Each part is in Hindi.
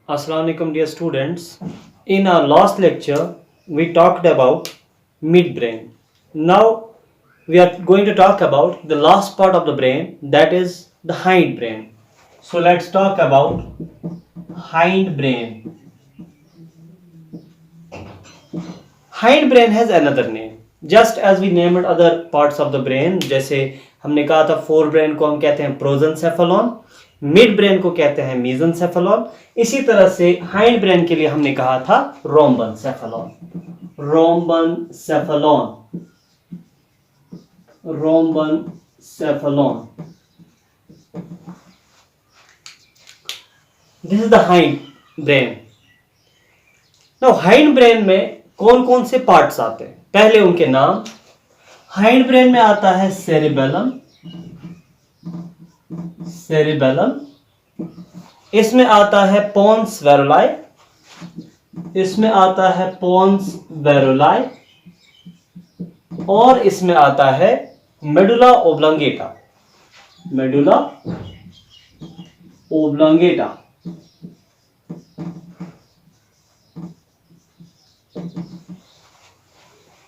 Assalamu alaikum dear students. In our last lecture, we talked about midbrain. Now we are going to talk about the last part of the brain, that is the hindbrain. So let's talk about hindbrain. Hindbrain has another name. Just as we named other parts of the brain, जैसे हमने कहा था forebrain को हम कहते हैं prosencephalon, midbrain को कहते हैं mesencephalon, इसी तरह से hindbrain के लिए हमने कहा था rhombencephalon. Rhombencephalon. This is the hindbrain. Now hindbrain में कौन कौन से पार्ट्स आते हैं, पहले उनके नाम. हाइंड ब्रेन में आता है सेरिबेलम. इसमें आता है पोन्स वेरुलाई. और इसमें आता है medulla oblongata.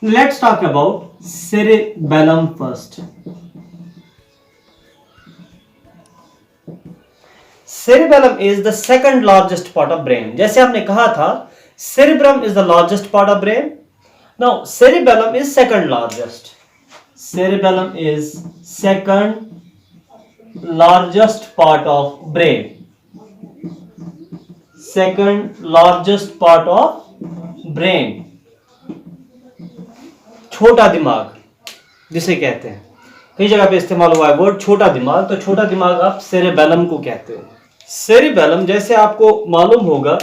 Let's talk about cerebellum first. Cerebellum is the second largest part of brain. जैसे हमने कहा था cerebrum is the largest part of brain. Now cerebellum is second largest. Cerebellum is second largest part of brain. Second largest part of brain. छोटा दिमाग जिसे कहते हैं, कई जगह पे इस्तेमाल हुआ है वर्ड छोटा दिमाग. तो छोटा दिमाग आप सेरेबेलम को कहते हो. सेरेबेलम जैसे आपको मालूम होगा,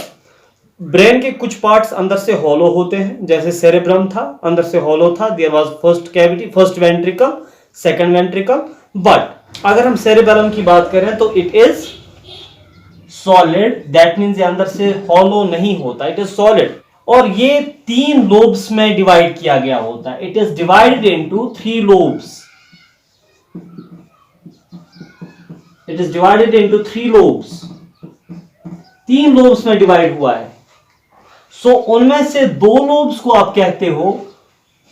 ब्रेन के कुछ पार्ट्स अंदर से हॉलो होते हैं. जैसे सेरेब्रम था, अंदर से हॉलो था. There was first cavity, first ventricle, second ventricle. But अगर हम सेरेबेलम की बात करें तो it is solid. That means ये अंदर से हॉलो नहीं होता, इट इज सॉलिड. और ये 3 लोब्स में डिवाइड किया गया होता है. It is divided into 3 lobes. It is divided into 3 lobes. 3 lobes में डिवाइड हुआ है. सो उनमें से 2 लोब्स को आप कहते हो,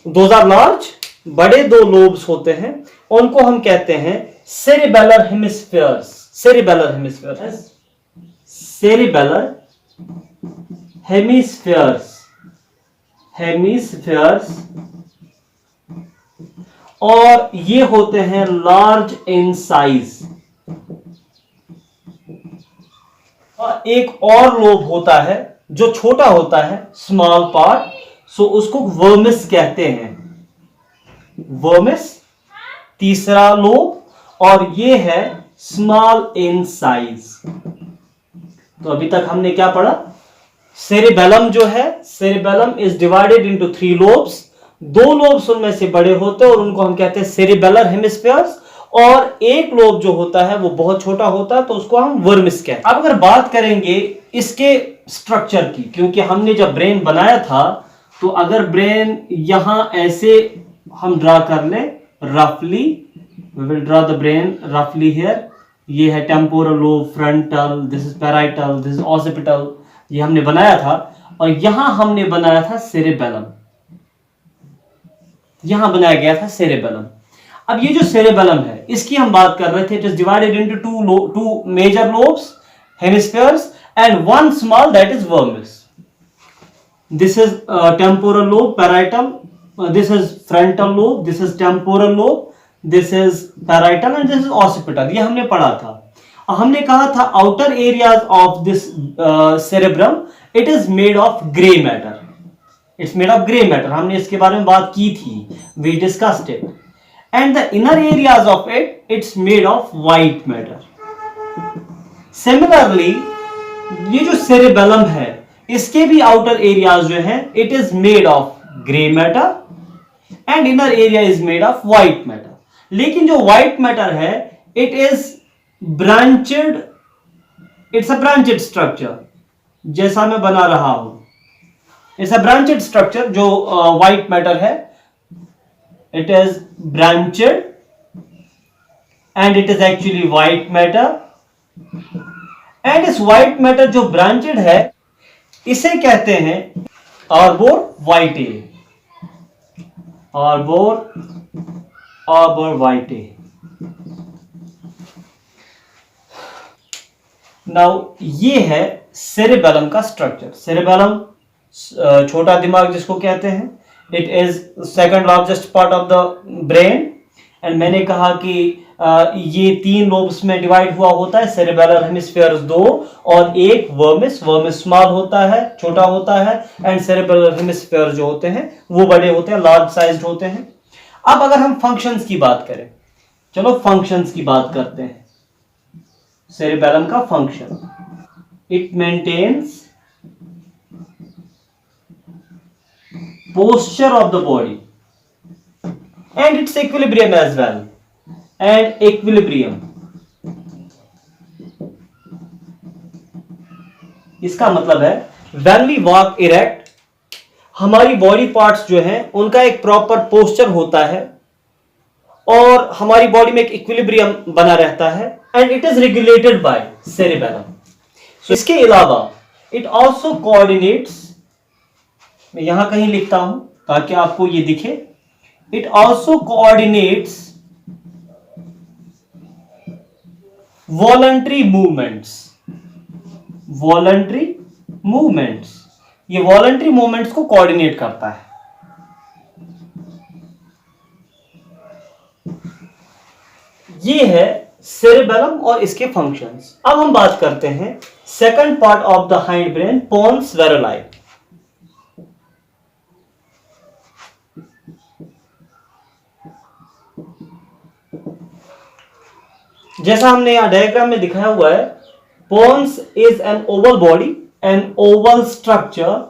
दोज आर लार्ज, बड़े 2 लोब्स होते हैं, उनको हम कहते हैं सेरिबेलर हेमिस्फीयर्स. हेमिस्फीयर्स. और ये होते हैं लार्ज इन साइज. और एक और लोब होता है जो छोटा होता है, स्मॉल पार्ट. सो उसको वर्मिस कहते हैं. वर्मिस तीसरा लोब, और ये है स्मॉल इन साइज. तो अभी तक हमने क्या पढ़ा? सेरिबेलम जो है, cerebellum is divided into 3 lobes. 2 lobes उनमें से बड़े होते हैं और उनको हम कहते हैं सेरिबेलर हेमिस्फीयर्स. और एक लोब जो होता है वो बहुत छोटा होता है, तो उसको हम वर्मिस कहते हैं. अब अगर बात करेंगे इसके स्ट्रक्चर की, क्योंकि हमने जब ब्रेन बनाया था, तो अगर ब्रेन यहां ऐसे हम ड्रा कर ले रफली, we will draw the brain रफली हियर. ये है temporal lobe, frontal, this is parietal, this is occipital. ये हमने बनाया था. और यहां हमने बनाया था सेरिबेलम. यहां बनाया गया था सेरिबेलम. अब ये जो सेरिबेलम है, इसकी हम बात कर रहे थे. It is divided into 2 major lobes, hemispheres, and 1 small, that is vermis. This is temporal lobe, parietal. This is frontal lobe, this is temporal lobe, this is parietal, and this is occipital. ये हमने पढ़ा था. हमने कहा था outer areas of this cerebrum, it is made of grey matter. It's made of grey matter. हमने इसके बारे में बात की थी, we discussed it. And the inner areas of it, it's made of white matter. Similarly ये जो सेरेबेलम है, इसके भी आउटर एरियाज जो है, it is made of grey matter and inner area is made of white matter. लेकिन जो व्हाइट मैटर है, it is branched, it's a branched structure. जैसा मैं बना रहा हूं, इट्स अ ब्रांचेड स्ट्रक्चर. जो व्हाइट मैटर है, it is branched and it is actually white matter, and इस व्हाइट मैटर जो ब्रांचेड है इसे कहते हैं आर्बोर वाइटे, आर्बोर वाइटे। नाउ ये है सेरेबेलम का स्ट्रक्चर। सेरेबेलम छोटा दिमाग जिसको कहते हैं, it is second largest part of the brain. And मैंने कहा कि ये 3 लोब्स में डिवाइड हुआ होता है, सेरेबेलर हेमिस्फीयर्स 2 और एक वर्मिस स्मॉल होता है, छोटा होता है, एंड सेरेबेलर हेमिस्फीयर जो होते हैं वो बड़े होते हैं, लार्ज साइज्ड होते हैं। अब अगर हम फंक्शंस की बात करें, चलो फंक्शंस की बात करते हैं। सेरेबेलम का function, it maintains posture of the body and its equilibrium as well, and equilibrium, इसका मतलब है when we walk erect, हमारी बॉडी पार्ट्स जो हैं उनका एक प्रॉपर पोस्चर होता है और हमारी बॉडी में एक इक्विलिब्रियम बना रहता है, and it is regulated by cerebellum. So इसके अलावा इट आल्सो कोऑर्डिनेट्स, मैं यहां कहीं लिखता हूं ताकि आपको ये दिखे, it also coordinates voluntary movements, ये वॉलंटरी मूवमेंट्स को कोऑर्डिनेट करता है। ये है सेरेबेलम और इसके फंक्शंस। अब हम बात करते हैं second part of the hind brain, pons Varolii. जैसा हमने यहां डायग्राम में दिखाया हुआ है, pons is an oval body, an oval structure,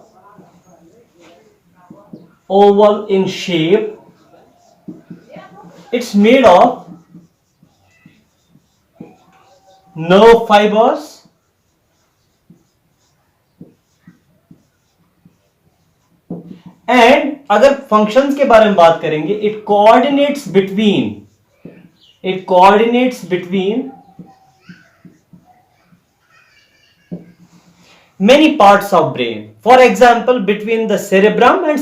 oval in shape, it's made of nerve fibers and अगर फंक्शंस के बारे में बात करेंगे, it coordinates between many parts of brain. For example, between the cerebrum and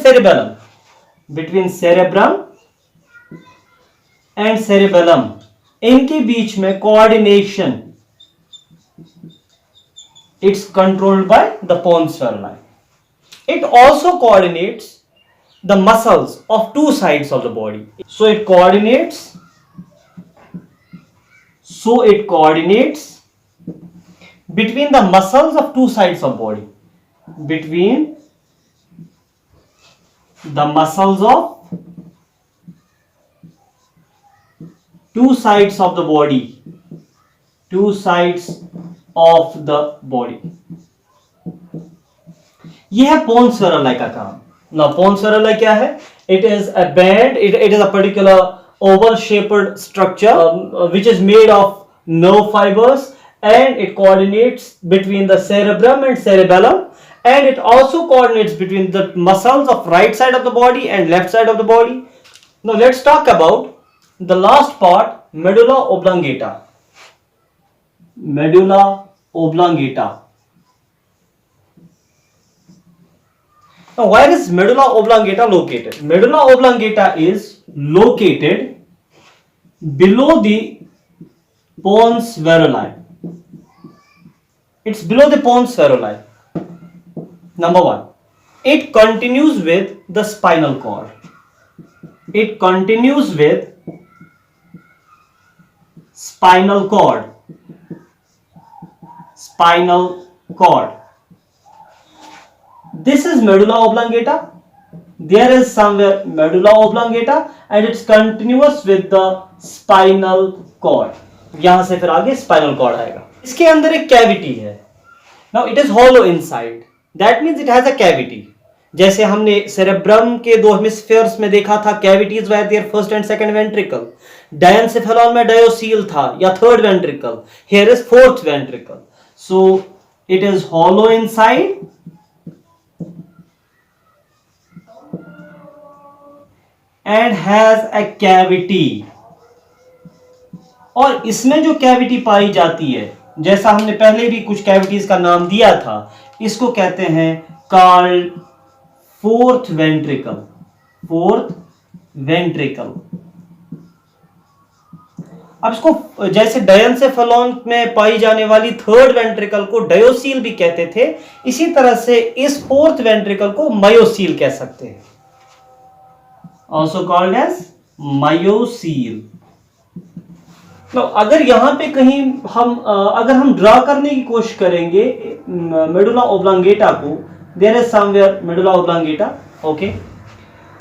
cerebellum, इनके बीच में coordination, it's controlled by the pons veruli. It also coordinates the muscles of 2 sides of the body. So it coordinates between the muscles of 2 sides of body, between the muscles of 2 sides of the body, 2 sides of the body. यह है पोन्स वेरुलाई का काम। Now पोन्स वेरुलाई क्या है? It is a band, it is a particular oval shaped structure which is made of nerve fibers, and it coordinates between the cerebrum and cerebellum, and it also coordinates between the muscles of right side of the body and left side of the body. Now let's talk about the last part, medulla oblongata. Medulla oblongata. Now where is medulla oblongata located? Medulla oblongata is located below the pons veruli. It's below the pons veruli. Number 1, it continues with the spinal cord. Spinal cord. This is medulla oblongata. There is somewhere medulla oblongata and it's continuous with the spinal cord. यहां से फिर आगे spinal cord आएगा। इसके अंदर एक कैविटी है। Now it is hollow inside. That means it has a cavity. जैसे हमने सेरेब्रम के 2 हेमिस्फीयर्स में देखा था, cavities were there first and second ventricle. Diencephalon में डायोसील था या third ventricle, here is fourth ventricle. So it is hollow inside and has a cavity, और इसमें जो कैविटी पाई जाती है जैसा हमने पहले भी कुछ कैविटीज का नाम दिया था, इसको कहते हैं called fourth ventricle. Fourth ventricle. अब इसको जैसे डायनसेफेलॉन में पाई जाने वाली थर्ड वेंट्रिकल को डायोसील भी कहते थे, इसी तरह से इस फोर्थ वेंट्रिकल को मायोसील कह सकते हैं, ऑल्सो कॉल्ड एज मायोसील। तो अगर यहां पे कहीं अगर हम ड्रा करने की कोशिश करेंगे मेडुला ओब्लांगेटा को, there is somewhere medulla oblongata, okay,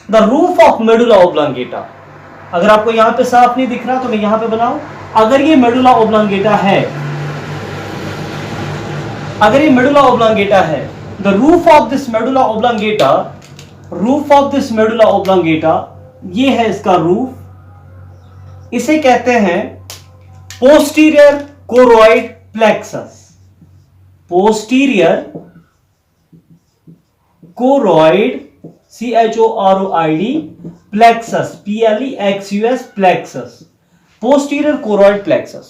the roof of medulla oblongata. अगर आपको यहां पे साफ नहीं दिख रहा तो मैं यहां पे बनाऊं, अगर ये मेडुला ओब्लांगेटा है, अगर ये मेडुला ओब्लांगेटा है, the roof of this medulla oblongata, roof of this medulla oblongata, ये है इसका रूफ, इसे कहते हैं posterior choroid plexus. Posterior choroid CHOROID plexus, PLEXUS plexus, posterior choroid plexus.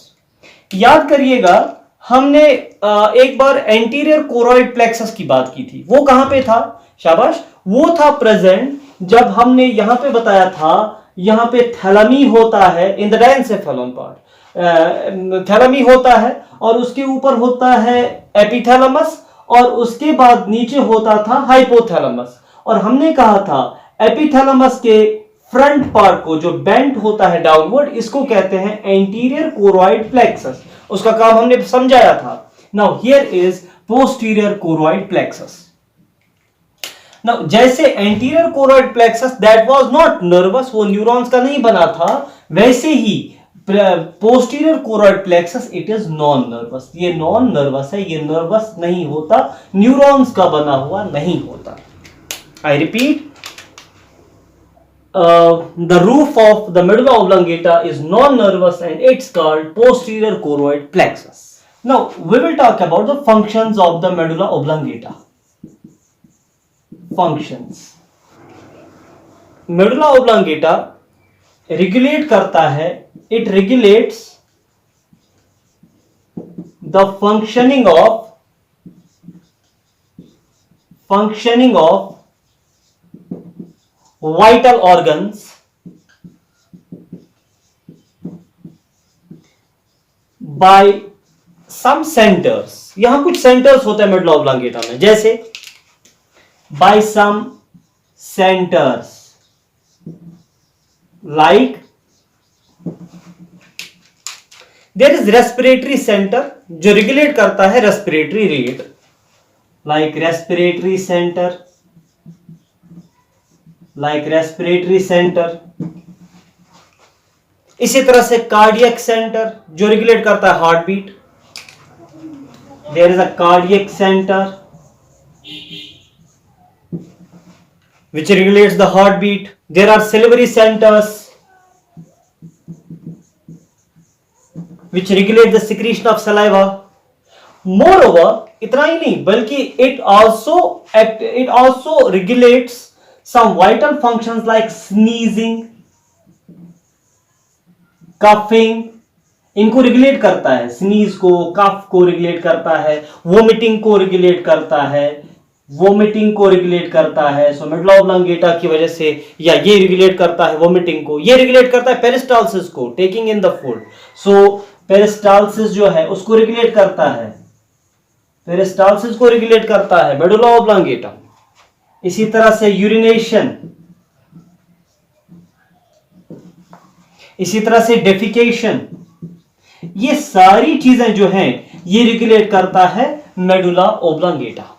याद करिएगा हमने एक बार एंटीरियर कोरोइड प्लेक्सस की बात की थी, वो कहां पे था? शाबाश, वो था प्रेजेंट जब हमने यहां पे बताया था, यहां पे थैलेमी होता है इन द डायनसेफेलॉन पार्ट, थैलेमी होता है और उसके ऊपर होता है एपिथैलेमस और उसके बाद नीचे होता था हाइपोथैलेमस। और हमने कहा था एपिथैलेमस के फ्रंट पार्ट को जो बेंट होता है डाउनवर्ड, इसको कहते हैं एंटीरियर कोरोइड प्लेक्सस। उसका काम हमने समझाया था। Now here is posterior choroid plexus. Now जैसे anterior choroid plexus that was not nervous, वो न्यूरॉन्स का नहीं बना था, वैसे ही posterior choroid plexus it is non nervous. ये नॉन नर्वस है, ये नर्वस नहीं होता, न्यूरॉन्स का बना हुआ नहीं होता। I repeat, the roof of the medulla oblongata is non-nervous and it's called posterior choroid plexus. Now we will talk about the functions of the medulla oblongata. Functions. Medulla oblongata regulate करता है, it regulates the functioning of vital organs by some centers। यहां कुछ सेंटर्स होते हैं मेडुला ओब्लांगेटा में, जैसे by some centers like there is respiratory center जो रेगुलेट करता है respiratory rate, like respiratory center, like respiratory center। इसी तरह से कार्डियक सेंटर जो रेगुलेट करता है heartbeat, there is a cardiac centre which regulates the heartbeat। there are salivary centers which regulate the secretion of saliva। moreover इतना ही नहीं बल्कि it also regulates some vital functions like sneezing, coughing, इनको रेगुलेट करता है, स्नीज को, कफ को रेगुलेट करता है, वोमिटिंग को रेगुलेट करता है, वोमिटिंग को रेगुलेट करता है। सो मेडुला ओब्लांगेटा की वजह से, या ये रेगुलेट करता है वोमिटिंग को, ये रेगुलेट करता है पेरिस्टाल्सिस को, taking in the food. So peristalsis जो है उसको रेगुलेट करता है, पेरिस्टाल्सिस को रेगुलेट करता है मेडुला ओब्लांगेटा। इसी तरह से यूरिनेशन, इसी तरह से डेफिकेशन, ये सारी चीजें जो हैं ये रेगुलेट करता है मेडुला ओब्लांगेटा।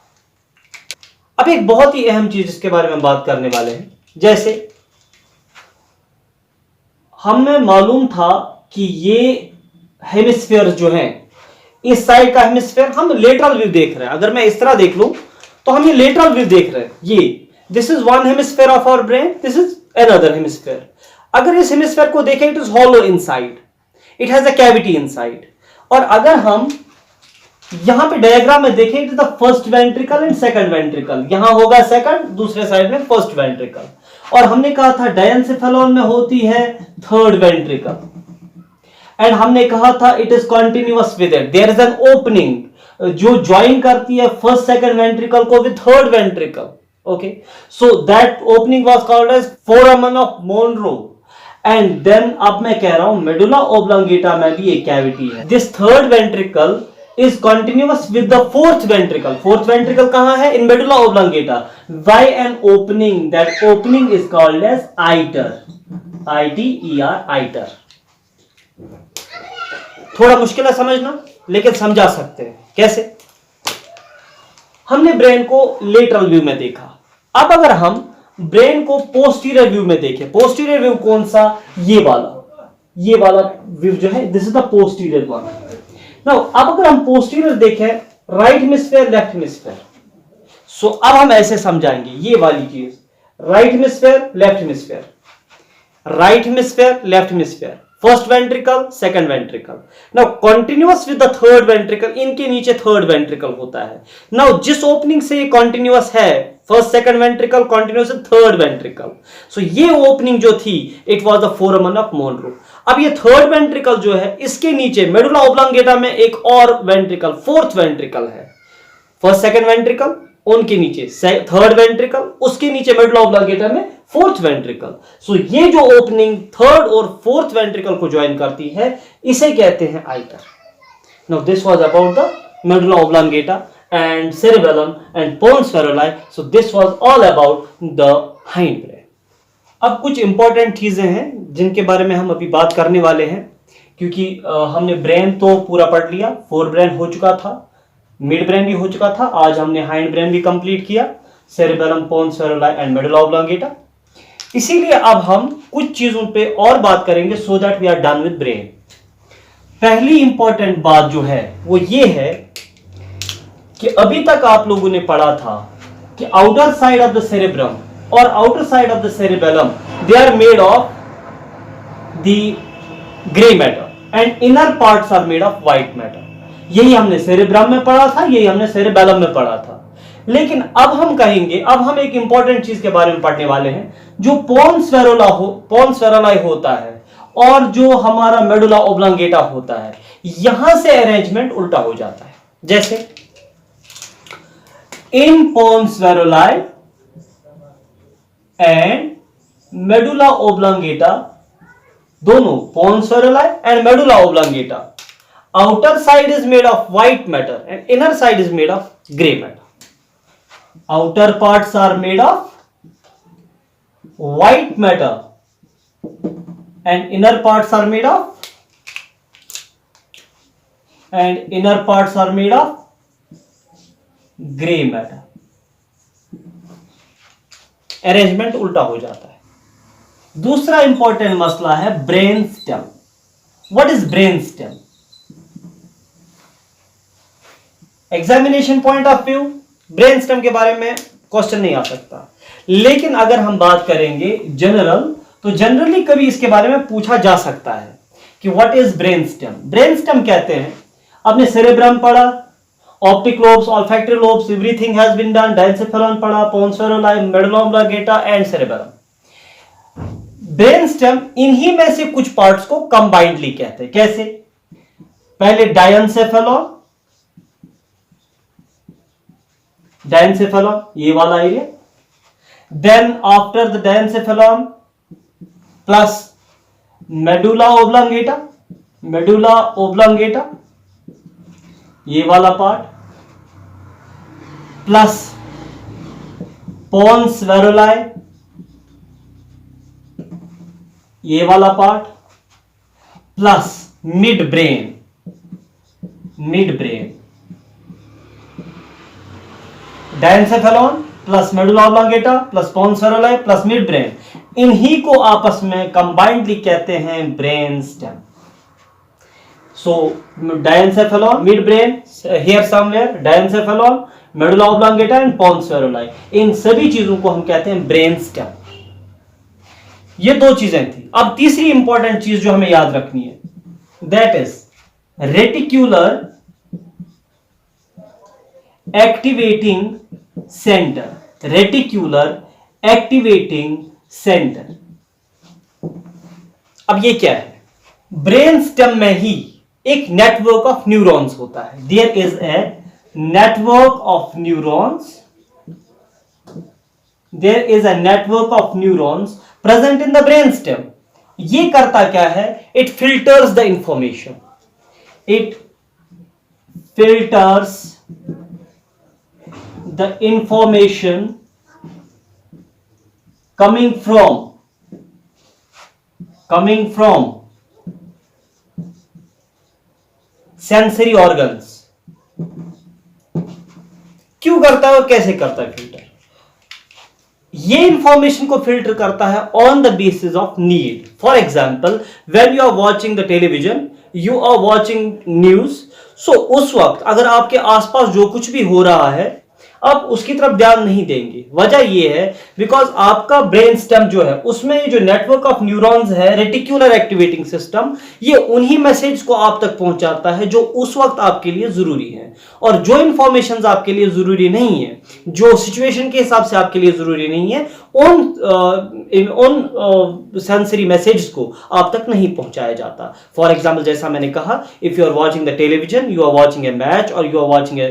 अब एक बहुत ही अहम चीज इसके बारे में बात करने वाले हैं, जैसे हमें मालूम था कि ये हेमिस्फीयर जो हैं, इस साइड का हेमिस्फीयर हम लेटरल व्यू देख रहे हैं। अगर मैं इस तरह देख लूं तो हम ये लेटरल व्यू देख रहे हैं, ये this is one hemisphere of our brain, this is another hemisphere. अगर इस हेमिस्फीयर को देखें, it is hollow inside, it has a cavity inside. और अगर हम यहां पे डायग्राम में देखें, it is the first ventricle and second ventricle, यहां होगा सेकंड, दूसरे साइड में फर्स्ट वेंट्रिकल। और हमने कहा था डायनसेफेलॉन में होती है थर्ड वेंट्रिकल। एंड हमने कहा था it is continuous with it, there is an opening जो ज्वाइन करती है फर्स्ट सेकंड वेंट्रिकल को with third ventricle. Okay, so that opening was called as foramen of Monro. And then अब मैं कह रहा हूं मेडुला ओब्लंगेटा में भी एक कैविटी है. This third ventricle is continuous with the fourth ventricle. Fourth ventricle कहां है? In medulla oblongata. By an opening, that opening is called as iter. I-T-E-R, iter. थोड़ा मुश्किल है समझना, लेकिन समझा सकते हैं. कैसे? हमने ब्रेन को लेटरल व्यू में देखा. अब अगर हम ब्रेन को पोस्टीरियर व्यू में देखें, पोस्टीरियर व्यू कौन सा? ये वाला व्यू जो है, this is the posterior one. Now, अब अगर हम पोस्टीरियर देखें, राइट हेमिस्फीयर लेफ्ट हेमिस्फीयर, सो अब हम ऐसे समझाएंगे ये वाली चीज, right hemisphere left hemisphere, right hemisphere left hemisphere, first ventricle second ventricle. Now continuous with the third ventricle, इनके नीचे थर्ड वेंट्रिकल होता है. नाउ जिस ओपनिंग से ये कंटिन्यूअस है first second ventricle, continuous third ventricle, so ये ओपनिंग जो थी it was the foramen of Monro. अब ये थर्ड वेंट्रिकल जो है, इसके नीचे मेडुला ओब्लंगेटा में एक और वेंट्रिकल, फोर्थ वेंट्रिकल है. फर्स्ट सेकंड वेंट्रिकल, उनके नीचे थर्ड वेंट्रिकल, उसके नीचे मेडुला ओब्लंगेटा में फोर्थ वेंट्रिकल. सो ये जो ओपनिंग थर्ड और फोर्थ वेंट्रिकल को ज्वाइन करती है, इसे कहते हैं iter. Now this was about the medulla oblongata and cerebellum and pons feruli. So this was all about the hindbrain. अब कुछ इंपॉर्टेंट चीजें हैं जिनके बारे में हम अभी बात करने वाले हैं, क्योंकि हमने ब्रेन तो पूरा पढ़ लिया, फोर ब्रेन हो चुका था, मिड ब्रेन भी हो चुका था, आज हमने हाइंड ब्रेन भी कंप्लीट किया, cerebellum, pons Varolii and medulla oblongata. इसीलिए अब हम कुछ चीजों पे और बात करेंगे so that we are done with brain. पहली इंपॉर्टेंट बात जो है वो ये है कि अभी तक आप लोगों ने पढ़ा था कि outer side of the cerebrum और outer side of the cerebellum they are made of the grey matter and inner parts are made of white matter. यही हमने सेरेब्रम में पढ़ा था, यही हमने सेरेबेलम में पढ़ा था. लेकिन अब हम कहेंगे, अब हम एक इंपॉर्टेंट चीज के बारे में पढ़ने वाले हैं, जो पोन्स फेरुलाई होता है और जो हमारा मेडुला ओब्लंगेटा होता है, यहां से अरेंजमेंट उल्टा हो जाता है. जैसे in pons feruli and medulla oblongata, दोनों pons feruli and medulla oblongata, outer side is made of white matter and inner side is made of gray matter. Outer parts are made of white matter and inner parts are made of grey matter. Arrangement उल्टा हो जाता है. दूसरा इंपॉर्टेंट मसला है brain stem. What is brain stem? Examination point of view brain stem के बारे में क्वेश्चन नहीं आ सकता, लेकिन अगर हम बात करेंगे जनरल, तो जनरली कभी इसके बारे में पूछा जा सकता है कि what is brain stem. Brain stem कहते हैं, आपने सेरेब्रम पढ़ा, optic lobes, olfactory lobes, everything has been done, diencephalon पढ़ा, pons Varolii, medulla oblongata and cerebellum. Brain stem इन्हीं में से कुछ पार्ट्स को कंबाइंडली कहते हैं. कैसे? पहले डायंसेफेलॉन, ये वाला area, then after the diencephalon plus medulla oblongata, ये वाला पार्ट, प्लस पोन्स फेरुलाई, ये वाला part, plus mid brain. Diencephalon plus medulla oblongata plus pons Varolii plus mid brain, इन्हीं को आपस में कंबाइंडली कहते हैं brain stem. So diencephalon, midbrain, here somewhere, diencephalon, medulla oblongata and pons feruli, इन सभी चीजों को हम कहते हैं ब्रेन स्टेम. ये दो चीजें थी. अब तीसरी इंपॉर्टेंट चीज जो हमें याद रखनी है, that is reticular activating centre. Reticular activating centre. अब ये क्या है? ब्रेन स्टेम में ही एक नेटवर्क ऑफ न्यूरॉन्स होता है. There is a network of neurons. There is a network of neurons present in the brain stem. ये करता क्या है? It filters the information. It filters the information coming from sensory organs. क्यों करता है और कैसे करता है फिल्टर? ये इंफॉर्मेशन को फिल्टर करता है on the basis of need. For example, when you are watching the television, you are watching news. So उस वक्त अगर आपके आसपास जो कुछ भी हो रहा है आप उसकी तरफ ध्यान नहीं देंगे. वजह यह है बिकॉज आपका ब्रेन स्टेम जो है उसमें ये जो नेटवर्क ऑफ न्यूरॉन्स है, रेटिकुलर एक्टिवेटिंग सिस्टम, ये उन्हीं मैसेज को आप तक पहुंचाता है जो उस वक्त आपके लिए जरूरी है. और जो इंफॉर्मेशन आपके लिए जरूरी नहीं है, जो सिचुएशन के हिसाब से आपके लिए जरूरी नहीं है, उन सेंसरी मैसेज को आप तक नहीं पहुंचाया जाता. फॉर एग्जाम्पल, जैसा मैंने कहा, if you are watching the television, you are watching a match और you are watching a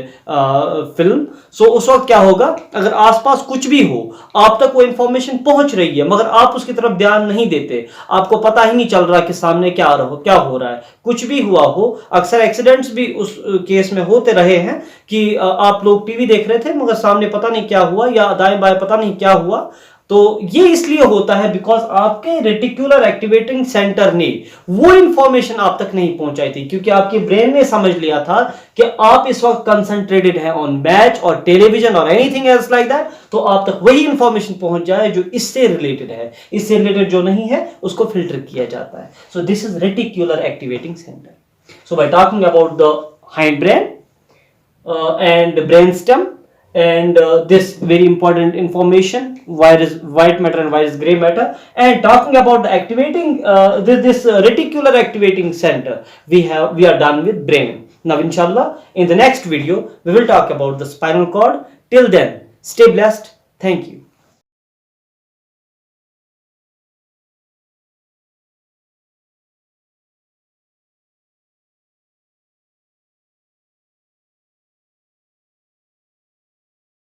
film. So उस वक्त क्या होगा? अगर आसपास कुछ भी हो, आप तक वो इंफॉर्मेशन पहुंच रही है मगर आप उसकी तरफ ध्यान नहीं देते, आपको पता ही नहीं चल रहा कि सामने क्या हो रहा है. कुछ भी हुआ हो, अक्सर एक्सीडेंट्स भी उस केस में होते रहे हैं कि आप लोग टीवी देख रहे थे मगर सामने पता नहीं क्या हुआ या दाएं बाएं पता नहीं क्या हुआ. तो ये इसलिए होता है बिकॉज आपके रेटिकुलर एक्टिवेटिंग सेंटर ने वो इंफॉर्मेशन आप तक नहीं पहुंचाई थी, क्योंकि आपके ब्रेन ने समझ लिया था कि आप इस वक्त कंसंट्रेटेड है ऑन मैच और टेलीविजन और एनीथिंग एल्स लाइक दैट. तो आप तक वही इंफॉर्मेशन पहुंच जाए जो इससे रिलेटेड है. इससे रिलेटेड जो नहीं है उसको फिल्टर किया जाता है. So this is reticular activating centre. So bye talking about the hind brain and brain stem and this very important information, why is white matter and why is gray matter, and talking about the activating this reticular activating center, we are done with brain. Now inshallah in the next video we will talk about the spinal cord. Till then, stay blessed. Thank you.